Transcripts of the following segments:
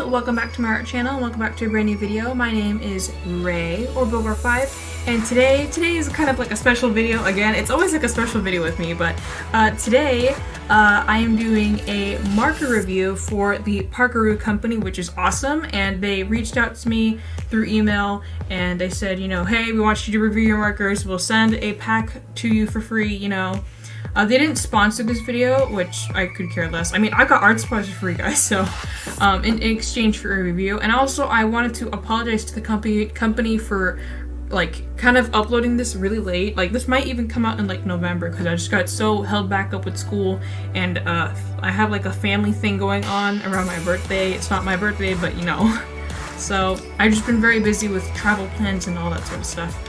welcome back to my art channel. Welcome back to a brand new video. My name is Ray, or Bogar5, and today is kind of like a special video. Again, it's always like a special video with me, but today I am doing a marker review for the Parkoo company, which is awesome, and they reached out to me through email and they said, you know, hey, we want you to review your markers. We'll send a pack to you for free, you know. They didn't sponsor this video, which I could care less. I mean, I got art supplies for free, guys, so in exchange for a review. And also, I wanted to apologize to the company for like kind of uploading this really late. Like, this might even come out in like November because I just got so held back up with school, and I have like a family thing going on around my birthday. It's not my birthday, but you know. So I've just been very busy with travel plans and all that sort of stuff.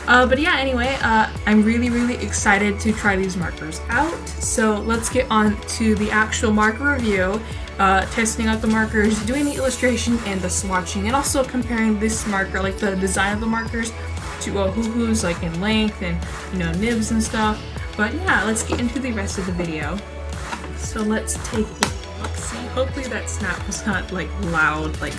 But yeah, anyway, I'm really excited to try these markers out. So let's get on to the actual marker review, testing out the markers, doing the illustration and the swatching, and also comparing this marker, like the design of the markers, to hoo-hoos, like in length and, you know, nibs and stuff. But yeah, let's get into the rest of the video. So let's take a look. See, hopefully that snap was not like loud, like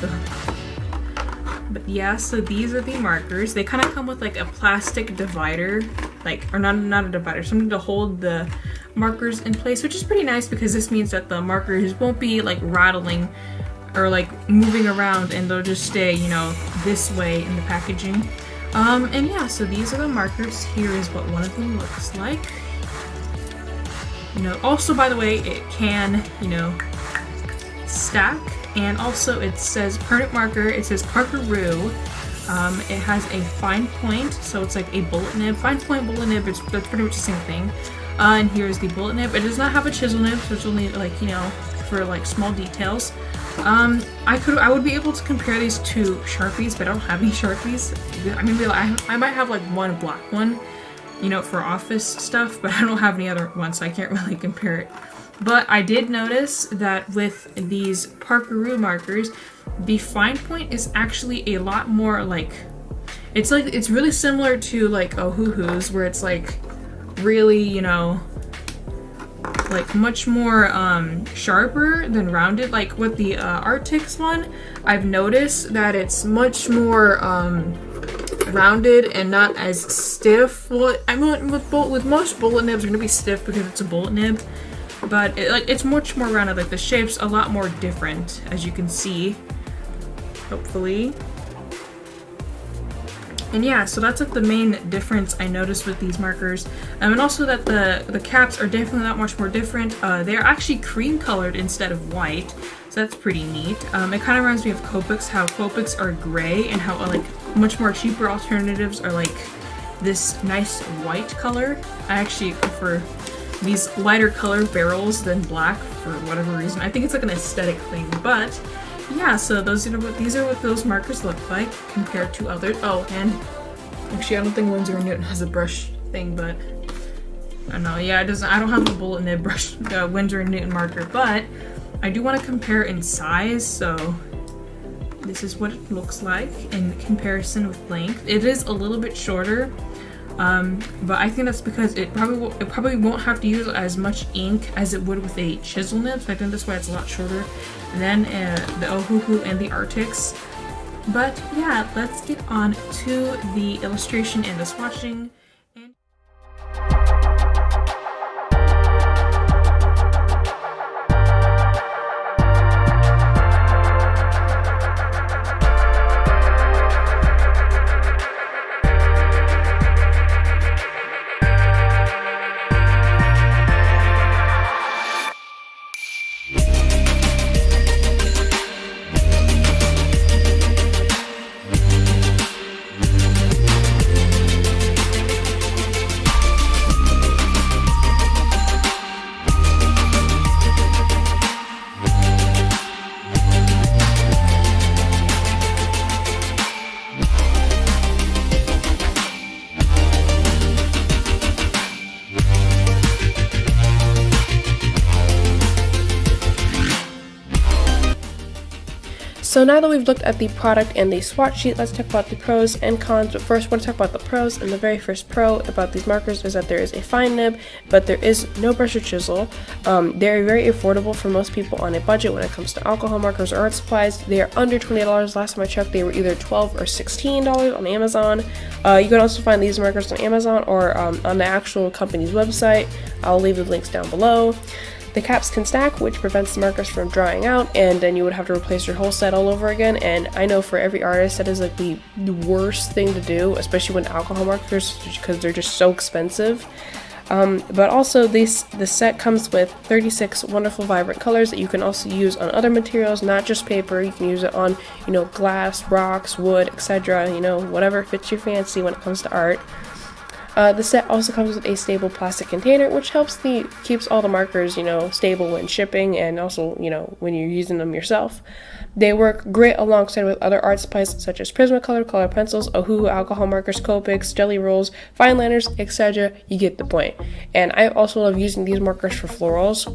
But yeah, so these are the markers. They kind of come with like a plastic divider, like, or not a divider, something to hold the markers in place, which is pretty nice because this means that the markers won't be like rattling or like moving around, and they'll just stay, you know, this way in the packaging. And yeah, so these are the markers. Here is what one of them looks like. You know, also, by the way, it can, you know, stack. And also it says permanent marker, it says Parkoo. It has a fine point, so it's like a bullet nib. Fine point, bullet nib, that's pretty much the same thing. And here's the bullet nib. It does not have a chisel nib, so it's only like, you know, for like small details. I would be able to compare these to Sharpies, but I don't have any Sharpies. I mean, I might have like one black one, you know, for office stuff, but I don't have any other ones, so I can't really compare it. But I did notice that with these Parkoo markers, the fine point is actually a lot more like, it's really similar to like hoo-hoos, where it's like really, you know, like much more sharper than rounded. Like with the Arctics one, I've noticed that it's much more rounded and not as stiff. Well, I mean, with most bullet nibs are gonna be stiff because it's a bullet nib. But it's much more rounded, like the shape's a lot more different, as you can see, hopefully. And yeah, so that's like the main difference I noticed with these markers. And also that the caps are definitely not much more different. They're actually cream colored instead of white, so that's pretty neat. It kind of reminds me of Copics, how Copics are gray and how like much more cheaper alternatives are like this nice white color. I actually prefer these lighter color barrels than black for whatever reason. I think it's like an aesthetic thing. But yeah, so these are what those markers look like compared to others. Oh, and actually I don't think Winsor & Newton has a brush thing, but I don't know. Yeah, it doesn't. I don't have a bullet nib brush Winsor & Newton marker, but I do want to compare in size. So this is what it looks like in comparison with length. It is a little bit shorter. But I think that's because it probably won't have to use as much ink as it would with a chisel nib, so I think that's why it's a lot shorter than the hoo-hoo and the Arctics. But yeah, let's get on to the illustration and the swatching. So now that we've looked at the product and the swatch sheet, let's talk about the pros and cons. But first, I want to talk about the pros, and the very first pro about these markers is that there is a fine nib, but there is no brush or chisel. They're very affordable for most people on a budget when it comes to alcohol markers or art supplies. They are under $20. Last time I checked, they were either $12 or $16 on Amazon. You can also find these markers on Amazon or on the actual company's website. I'll leave the links down below. The caps can stack, which prevents the markers from drying out, and then you would have to replace your whole set all over again. And I know for every artist that is like the worst thing to do, especially when alcohol markers, because they're just so expensive. But also the set comes with 36 wonderful vibrant colors that you can also use on other materials, not just paper. You can use it on, glass, rocks, wood, etc. Whatever fits your fancy when it comes to art. The set also comes with a stable plastic container, which keeps all the markers, stable when shipping, and also, when you're using them yourself. They work great alongside with other art supplies such as Prismacolor, color pencils, Ohuhu alcohol markers, Copics, jelly rolls, fine liners, etc. You get the point. And I also love using these markers for florals,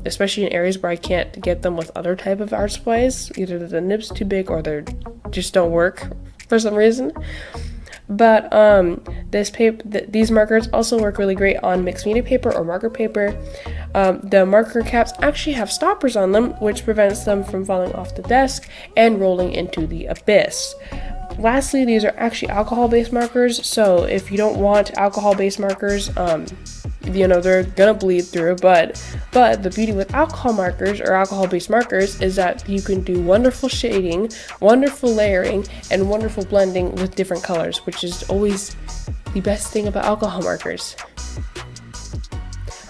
especially in areas where I can't get them with other type of art supplies. Either the nib's too big or they just don't work for some reason. But these markers also work really great on mixed media paper or marker paper. The marker caps actually have stoppers on them, which prevents them from falling off the desk and rolling into the abyss. Lastly, these are actually alcohol-based markers, so if you don't want alcohol-based markers, they're gonna bleed through, but the beauty with alcohol markers or alcohol-based markers is that you can do wonderful shading, wonderful layering, and wonderful blending with different colors, which is always the best thing about alcohol markers.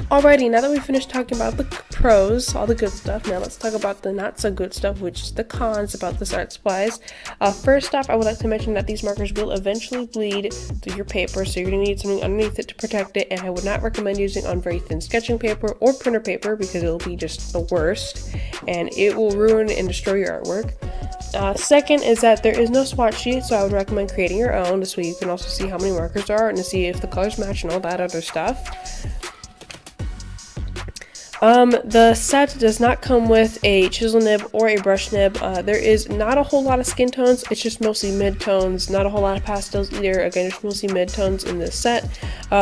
Alrighty, now that we've finished talking about the pros, all the good stuff, now let's talk about the not so good stuff, which is the cons about this art supplies. First off, I would like to mention that these markers will eventually bleed through your paper, so you're going to need something underneath it to protect it, and I would not recommend using on very thin sketching paper or printer paper because it'll be just the worst, and it will ruin and destroy your artwork. Second is that there is no swatch sheet, so I would recommend creating your own. This way you can also see how many markers there are and to see if the colors match and all that other stuff. The set does not come with a chisel nib or a brush nib. There is not a whole lot of skin tones, it's just mostly mid-tones, not a whole lot of pastels either. Again, it's mostly mid-tones in this set.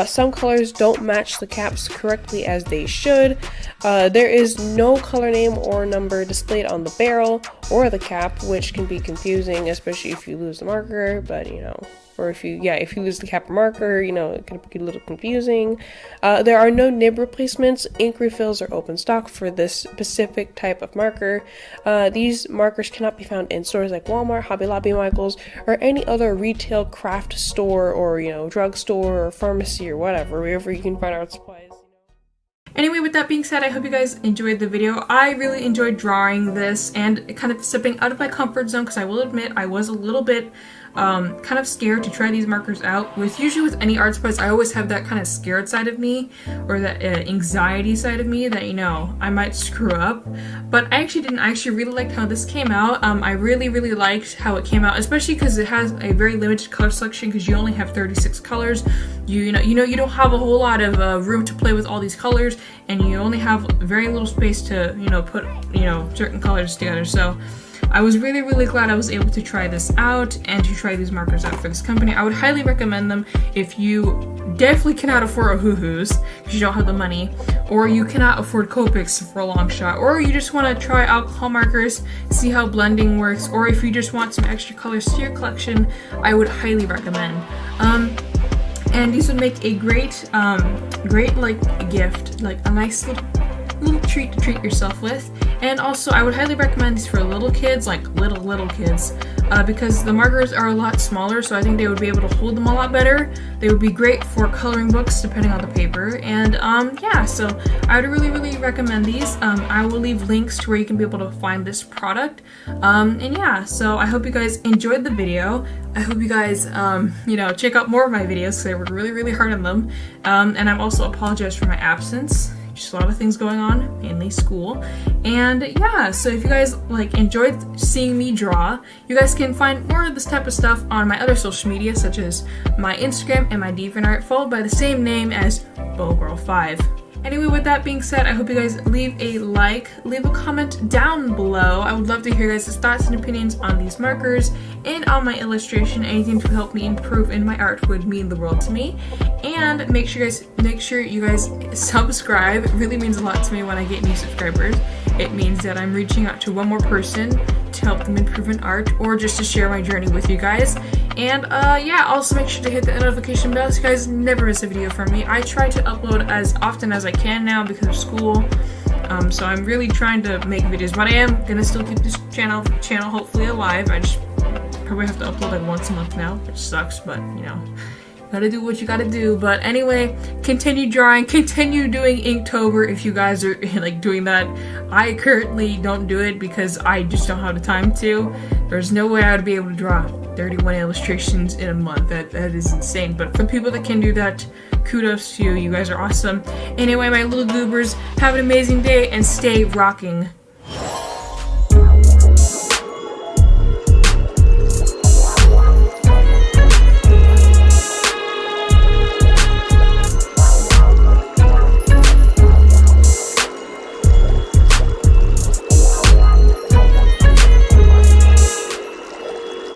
Some colors don't match the caps correctly as they should. There is no color name or number displayed on the barrel or the cap, which can be confusing, especially if you lose the marker, but or if you lose the cap or marker, it can be a little confusing. There are no nib replacements. Ink refills are open stock for this specific type of marker. These markers cannot be found in stores like Walmart, Hobby Lobby, Michaels, or any other retail craft store or, drugstore or pharmacy or wherever you can find art supplies. Anyway, with that being said, I hope you guys enjoyed the video. I really enjoyed drawing this and kind of stepping out of my comfort zone because I will admit I was a little bit kind of scared to try these markers out. Usually with any art supplies, I always have that kind of scared side of me or that anxiety side of me that, I might screw up. But I actually didn't. I actually really liked how this came out. I really liked how it came out, especially because it has a very limited color selection because you only have 36 colors. You don't have a whole lot of room to play with all these colors, and you only have very little space to, put, certain colors together. So I was really glad I was able to try this out and to try these markers out for this company. I would highly recommend them if you definitely cannot afford Ohuhus because you don't have the money, or you cannot afford Copics for a long shot, or you just want to try alcohol markers, see how blending works, or if you just want some extra colors to your collection, I would highly recommend. And these would make a great gift, like a nice little treat to treat yourself with. And also, I would highly recommend these for little kids, like little kids, because the markers are a lot smaller, so I think they would be able to hold them a lot better. They would be great for coloring books, depending on the paper. And yeah, so I would really recommend these. I will leave links to where you can be able to find this product. And yeah, so I hope you guys enjoyed the video. I hope you guys, check out more of my videos because I work really hard on them. And I'm also apologize for my absence. Just a lot of things going on, mainly school. And yeah, so if you guys enjoyed seeing me draw, you guys can find more of this type of stuff on my other social media, such as my Instagram and my DeviantArt, followed by the same name as BowGirl5. Anyway, with that being said, I hope you guys leave a like, leave a comment down below. I would love to hear your guys' thoughts and opinions on these markers and on my illustration. Anything to help me improve in my art would mean the world to me. And make sure you guys subscribe. It really means a lot to me when I get new subscribers. It means that I'm reaching out to one more person to help them improve in art, or just to share my journey with you guys. And yeah, also make sure to hit the notification bell so you guys never miss a video from me. I try to upload as often as I can now because of school. So I'm really trying to make videos, but I am gonna still keep this channel hopefully alive. I just probably have to upload like once a month now, which sucks, but you know, gotta do what you gotta do. But anyway, continue drawing, continue doing Inktober if you guys are like doing that. I currently don't do it because I just don't have the time to. There's no way I would be able to draw 31 illustrations in a month. That is insane. But for people that can do that, kudos to you. You guys are awesome. Anyway, my little goobers, have an amazing day and stay rocking.